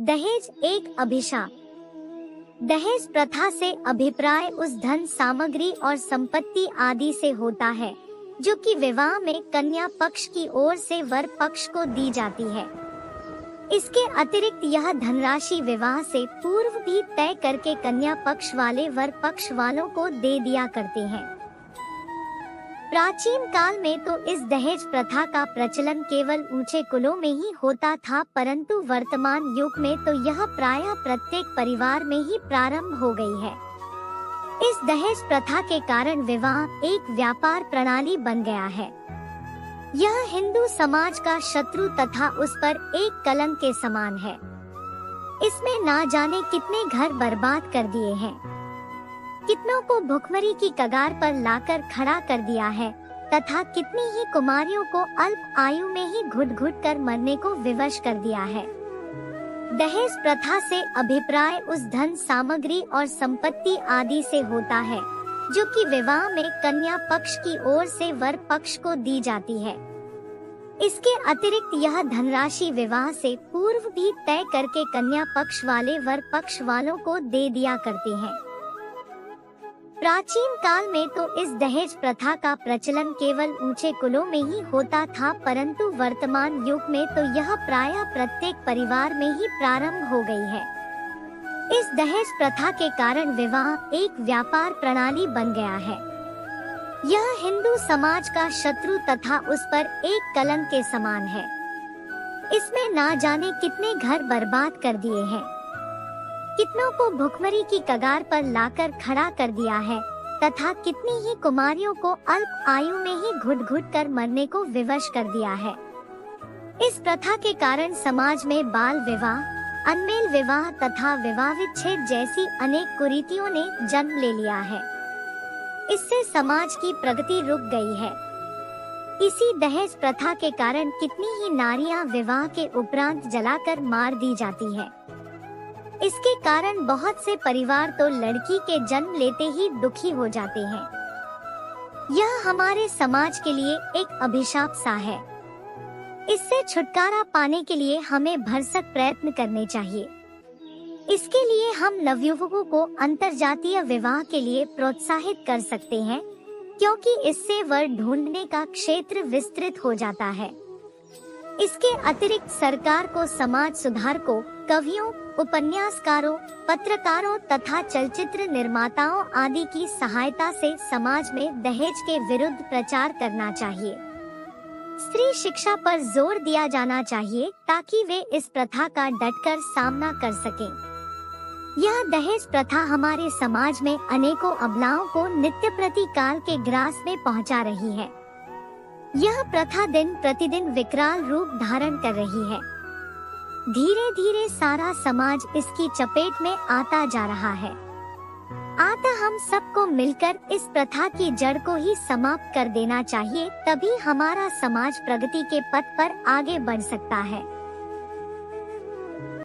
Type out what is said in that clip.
दहेज एक अभिशाप। दहेज प्रथा से अभिप्राय उस धन सामग्री और संपत्ति आदि से होता है जो कि विवाह में कन्या पक्ष की ओर से वर पक्ष को दी जाती है। इसके अतिरिक्त यह धनराशि विवाह से पूर्व भी तय करके कन्या पक्ष वाले वर पक्ष वालों को दे दिया करते हैं। प्राचीन काल में तो इस दहेज प्रथा का प्रचलन केवल ऊंचे कुलों में ही होता था, परंतु वर्तमान युग में तो यह प्रायः प्रत्येक परिवार में ही प्रारंभ हो गई है। इस दहेज प्रथा के कारण विवाह एक व्यापार प्रणाली बन गया है। यह हिंदू समाज का शत्रु तथा उस पर एक कलंक के समान है। इसमें ना जाने कितने घर बर्बाद कर दिए हैं, कितनों को भुखमरी की कगार पर लाकर खड़ा कर दिया है तथा कितनी ही कुमारियों को अल्प आयु में ही घुट घुट कर मरने को विवश कर दिया है। दहेज प्रथा से अभिप्राय उस धन सामग्री और संपत्ति आदि से होता है जो कि विवाह में कन्या पक्ष की ओर से वर पक्ष को दी जाती है। इसके अतिरिक्त यह धनराशि विवाह से पूर्व भी तय करके कन्या पक्ष वाले वर पक्ष वालों को दे दिया करते हैं। प्राचीन काल में तो इस दहेज प्रथा का प्रचलन केवल ऊंचे कुलों में ही होता था, परंतु वर्तमान युग में तो यह प्रायः प्रत्येक परिवार में ही प्रारंभ हो गई है। इस दहेज प्रथा के कारण विवाह एक व्यापार प्रणाली बन गया है। यह हिंदू समाज का शत्रु तथा उस पर एक कलंक के समान है। इसमें ना जाने कितने घर बर्बाद कर दिए हैं, कितनों को भुखमरी की कगार पर लाकर खड़ा कर दिया है तथा कितनी ही कुमारियों को अल्प आयु में ही घुट घुट कर मरने को विवश कर दिया है। इस प्रथा के कारण समाज में बाल विवाह, अनमेल विवाह तथा विवाह विच्छेद जैसी अनेक कुरीतियों ने जन्म ले लिया है। इससे समाज की प्रगति रुक गई है। इसी दहेज प्रथा के कारण कितनी ही नारियां विवाह के उपरांत जलाकर मार दी जाती है। इसके कारण बहुत से परिवार तो लड़की के जन्म लेते ही दुखी हो जाते हैं। यह हमारे समाज के लिए एक अभिशाप सा है। इससे छुटकारा पाने के लिए हमें भरसक प्रयत्न करने चाहिए। इसके लिए हम नवयुवकों को अंतरजातीय विवाह के लिए प्रोत्साहित कर सकते हैं, क्योंकि इससे वर ढूंढने का क्षेत्र विस्तृत हो जाता है। इसके अतिरिक्त सरकार को समाज सुधारकों, कवियों, उपन्यासकारों, पत्रकारों तथा चलचित्र निर्माताओं आदि की सहायता से समाज में दहेज के विरुद्ध प्रचार करना चाहिए। स्त्री शिक्षा पर जोर दिया जाना चाहिए ताकि वे इस प्रथा का डटकर सामना कर सकें। यह दहेज प्रथा हमारे समाज में अनेकों अबलाओं को नित्य प्रति काल के ग्रास में पहुंचा रही है। यह प्रथा दिन प्रतिदिन विकराल रूप धारण कर रही है। धीरे धीरे सारा समाज इसकी चपेट में आता जा रहा है। अतः हम सबको मिलकर इस प्रथा की जड़ को ही समाप्त कर देना चाहिए, तभी हमारा समाज प्रगति के पथ पर आगे बढ़ सकता है।